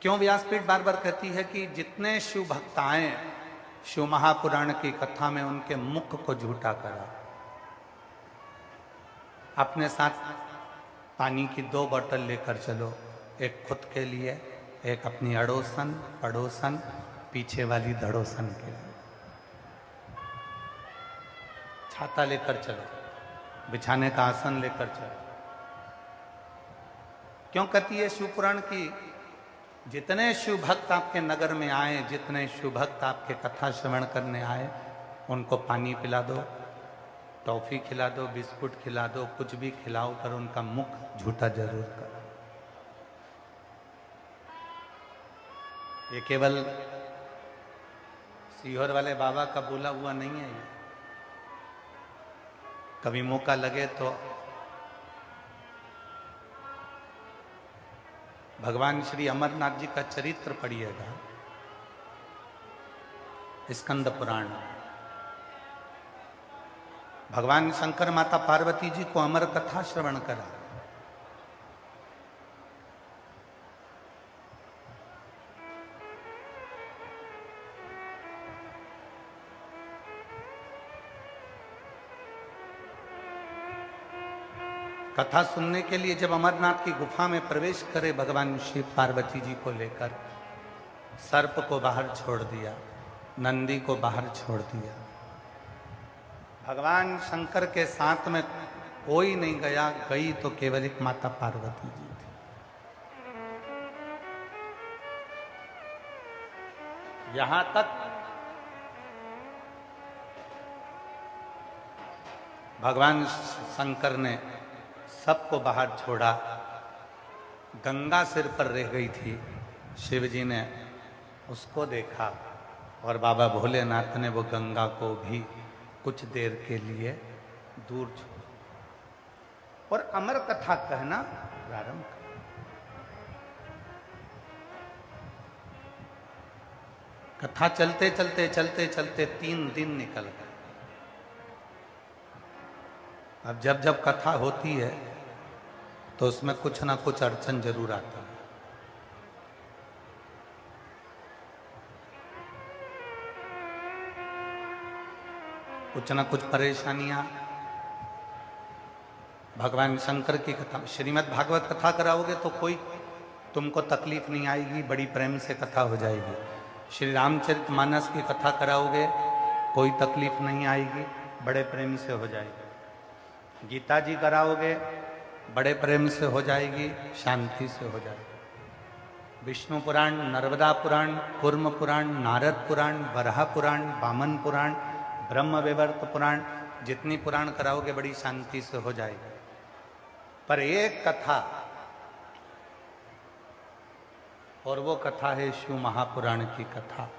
क्यों व्यासपीठ बार बार कहती है कि जितने शिव भक्त आए शिव महापुराण की कथा में उनके मुख को झूठा करा। अपने साथ पानी की 2 बोतल लेकर चलो, एक खुद के लिए, एक अपनी अड़ोसन पड़ोसन पीछे वाली धड़ोसन के लिए। छाता लेकर चलो, बिछाने का आसन लेकर चलो। क्यों कहती है शिव पुराण की जितने शिव भक्त आपके नगर में आए, जितने शिव भक्त आपके कथा श्रवण करने आए, उनको पानी पिला दो, टॉफी खिला दो, बिस्कुट खिला दो, कुछ भी खिलाओ, पर उनका मुख झूठा जरूर करो। ये केवल सीहोर वाले बाबा का बोला हुआ नहीं है। ये कभी मौका लगे तो भगवान श्री अमरनाथ जी का चरित्र पढ़िएगा, स्कंद पुराण। भगवान शंकर माता पार्वती जी को अमर कथा श्रवण करा। कथा सुनने के लिए जब अमरनाथ की गुफा में प्रवेश करे भगवान शिव पार्वती जी को लेकर, सर्प को बाहर छोड़ दिया, नंदी को बाहर छोड़ दिया। भगवान शंकर के साथ में कोई नहीं गया, गई तो केवल एक माता पार्वती जी थी। यहां तक भगवान शंकर ने सबको बाहर छोड़ा, गंगा सिर पर रह गई थी। शिव जी ने उसको देखा और बाबा भोलेनाथ ने वो गंगा को भी कुछ देर के लिए दूर छोड़ा और अमर कथा कहना प्रारंभ कर। कथा चलते चलते चलते चलते 3 दिन निकल गए। अब जब जब कथा होती है तो उसमें कुछ ना कुछ अड़चन जरूर आता है। कुछ ना कुछ परेशानियां। भगवान शंकर की कथा, श्रीमद् भागवत कथा कराओगे तो कोई तुमको तकलीफ नहीं आएगी, बड़ी प्रेम से कथा हो जाएगी। श्री रामचरितमानस की कथा कराओगे कोई तकलीफ नहीं आएगी, बड़े प्रेम से हो जाएगी। गीता जी कराओगे बड़े प्रेम से हो जाएगी, शांति से हो जाएगी। विष्णु पुराण, नर्मदा पुराण, कूर्म पुराण, नारद पुराण, वराह पुराण, वामन पुराण, ब्रह्म विवर्त पुराण, जितनी पुराण कराओगे बड़ी शांति से हो जाएगी। पर एक कथा, और वो कथा है शिव महापुराण की कथा,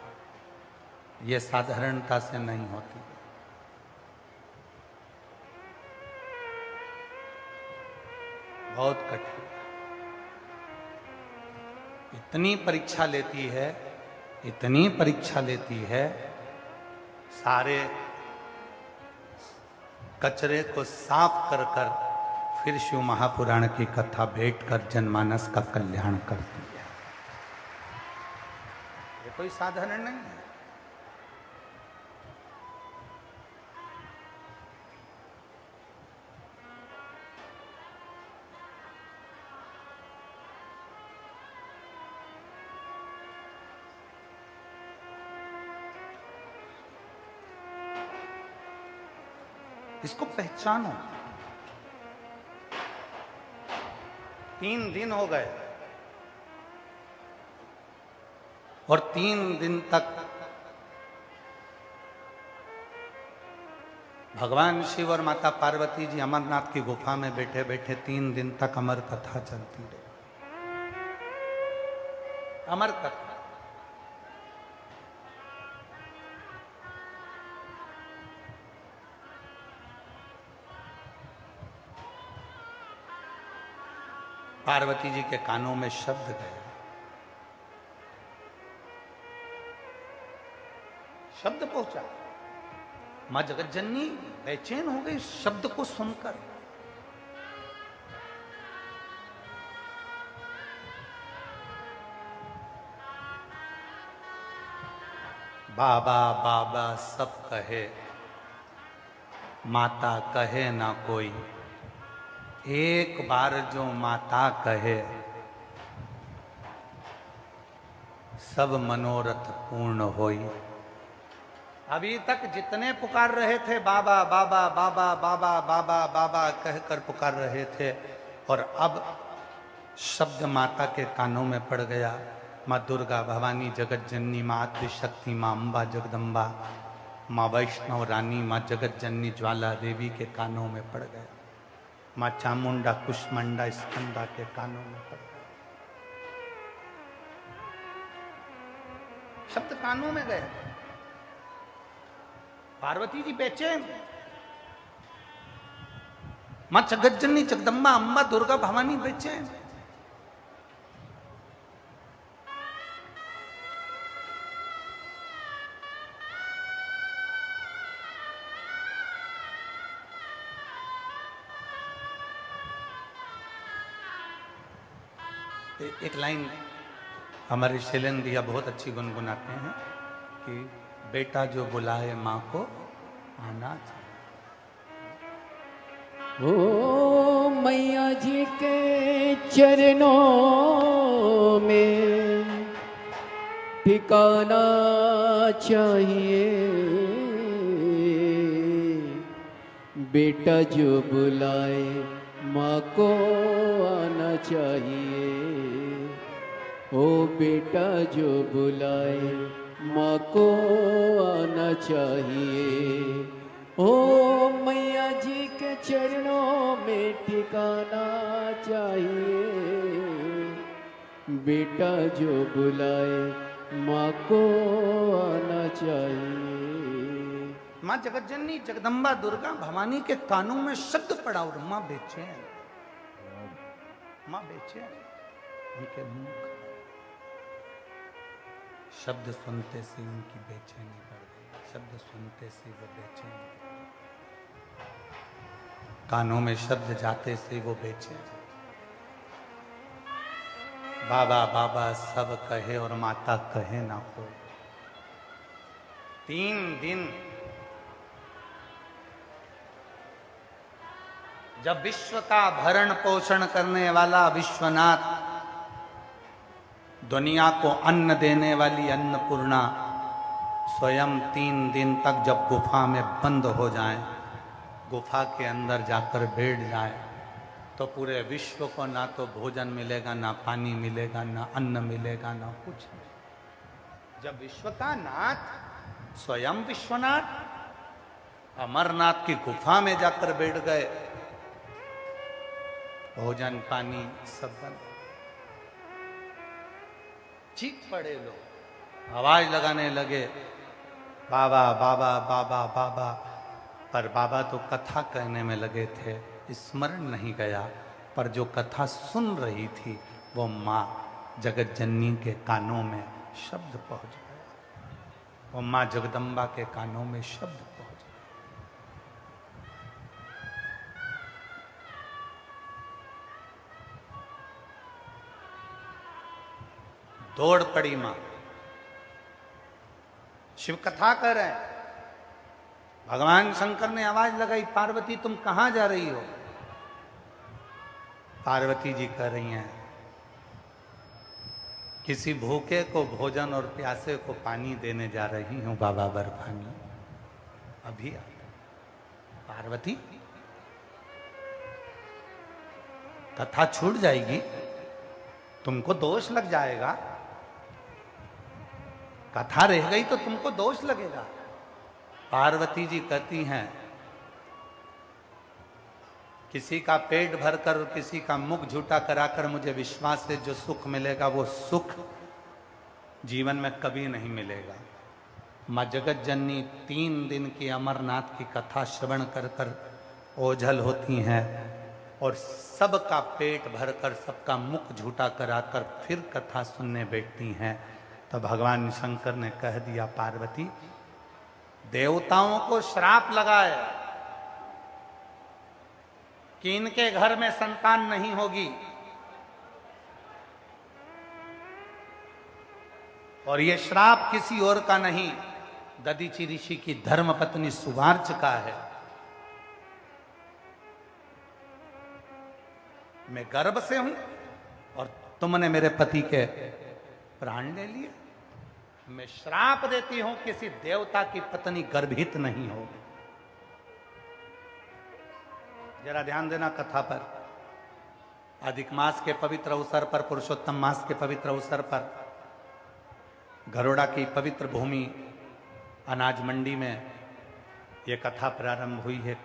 ये साधारणता से नहीं होती। बहुत कठिन, इतनी परीक्षा लेती है, इतनी परीक्षा लेती है, सारे कचरे को साफ कर कर फिर शिव महापुराण की कथा भेंट कर जनमानस का कल्याण करती है। ये कोई साधारण नहीं है। इसको पहचानो। 3 दिन हो गए और 3 दिन तक भगवान शिव और माता पार्वती जी अमरनाथ की गुफा में बैठे बैठे 3 दिन तक अमर कथा चलती रही। अमर कथा। पार्वती जी के कानों में शब्द गया, शब्द पहुंचा। मां जगत जननी बेचैन हो गई शब्द को सुनकर। बाबा बाबा सब कहे, माता कहे ना कोई। एक बार जो माता कहे, सब मनोरथ पूर्ण होई। अभी तक जितने पुकार रहे थे बाबा बाबा बाबा बाबा बाबा बाबा कहकर पुकार रहे थे, और अब शब्द माता के कानों में पड़ गया। माँ दुर्गा, भवानी, जगत जननी, माँ आदिशक्ति, माँ अम्बा जगदम्बा, माँ वैष्णव रानी, माँ जगत जननी ज्वाला देवी के कानों में पड़ गया। माँ चामुंडा, कुष्मंडा, स्कंदा के कानों में पड़ गया। शब्द कानों में गए। पार्वती जी बेचैन, माँ जगत जननी जगदम्बा अम्बा दुर्गा भवानी बेचैन। एक लाइन हमारे शैलेंद्र भैया बहुत अच्छी गुनगुनाते हैं कि बेटा जो बुलाए माँ को आना चाहिए। ओ मैया जी के चरणों में ठिकाना चाहिए, बेटा जो बुलाए माँ को आना चाहिए। ओ बेटा जो बुलाए माँ को आना चाहिए। ओ मैया जी के चरणों में ठिकाना चाहिए, बेटा जो बुलाए माँ को आना चाहिए। माँ जगत जननी जगदम्बा दुर्गा भवानी के कानों में शब्द पड़ा और माँ बेचैन, माँ बेचैन। उनके मुख शब्द सुनते से उनकी बेचैनी बढ़ गई। शब्द सुनते से वो बेचैन, कानों में शब्द जाते से वो बेचैन। बाबा बाबा सब कहे और माता कहे ना कोई। 3 दिन जब विश्व का भरण पोषण करने वाला विश्वनाथ, दुनिया को अन्न देने वाली अन्नपूर्णा स्वयं 3 दिन तक जब गुफा में बंद हो जाए, गुफा के अंदर जाकर बैठ जाए, तो पूरे विश्व को ना तो भोजन मिलेगा, ना पानी मिलेगा, ना अन्न मिलेगा, ना कुछ नहीं। जब विश्व का नाथ स्वयं विश्वनाथ अमरनाथ की गुफा में जाकर बैठ गए, भोजन पानी सब बंद। चीख पड़े लोग, आवाज लगाने लगे बाबा बाबा बाबा बाबा। पर बाबा तो कथा कहने में लगे थे, स्मरण नहीं गया। पर जो कथा सुन रही थी वो माँ जगत जननी के कानों में शब्द पहुंच गया। वो माँ जगदम्बा के कानों में शब्द पहुंच गया। दौड़ पड़ी मां। शिव कथा कर रहे हैं, भगवान शंकर ने आवाज लगाई, पार्वती तुम कहां जा रही हो? पार्वती जी कह रही हैं, किसी भूखे को भोजन और प्यासे को पानी देने जा रही हूं बाबा बर्फानी, अभी आता। पार्वती कथा छूट जाएगी, तुमको दोष लग जाएगा। कथा रह गई तो तुमको दोष लगेगा। पार्वती जी कहती हैं, किसी का पेट भरकर और किसी का मुख झूठा कराकर मुझे विश्वास से जो सुख मिलेगा वो सुख जीवन में कभी नहीं मिलेगा। माँ जगत जननी 3 दिन की अमरनाथ की कथा श्रवण कर कर ओझल होती हैं और सबका पेट भरकर सबका मुख झूठा कराकर फिर कथा सुनने बैठती हैं। तो भगवान शंकर ने कह दिया, पार्वती देवताओं को श्राप लगाए कि इनके घर में संतान नहीं होगी, और ये श्राप किसी और का नहीं, दधीचि ऋषि की धर्म पत्नी सुवार्चिका है। मैं गर्भ से हूं और तुमने मेरे पति के प्राण ले लिए। मैं श्राप देती हूं किसी देवता की पत्नी गर्भित नहीं हो। जरा ध्यान देना कथा पर। अधिक मास के पवित्र अवसर पर, पुरुषोत्तम मास के पवित्र अवसर पर घरोड़ा की पवित्र भूमि अनाज मंडी में यह कथा प्रारंभ हुई है।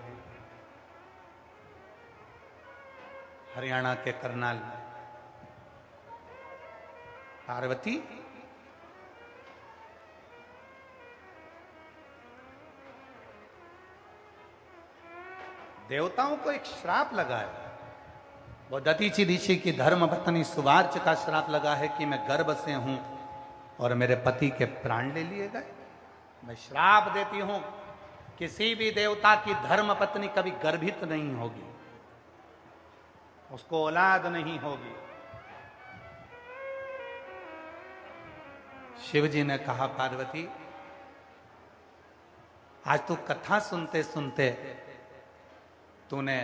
हरियाणा के करनाल में पार्वती देवताओं को एक श्राप लगा है। वो दधीचि ऋषि की धर्म पत्नी सुवार्च का श्राप लगा है कि मैं गर्भ से हूं और मेरे पति के प्राण ले लिए गए। मैं श्राप देती हूं किसी भी देवता की धर्म पत्नी कभी गर्भित नहीं होगी, उसको औलाद नहीं होगी। शिव जी ने कहा, पार्वती आज तू कथा सुनते सुनते तूने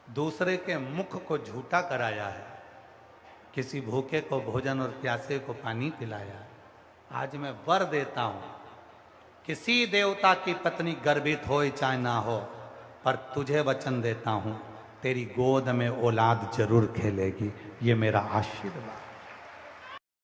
दूसरे के मुख को झूठा कराया है, किसी भूखे को भोजन और प्यासे को पानी पिलाया। आज मैं वर देता हूं, किसी देवता की पत्नी गर्भित हो चाहे ना हो, पर तुझे वचन देता हूं तेरी गोद में औलाद जरूर खेलेगी। ये मेरा आशीर्वाद।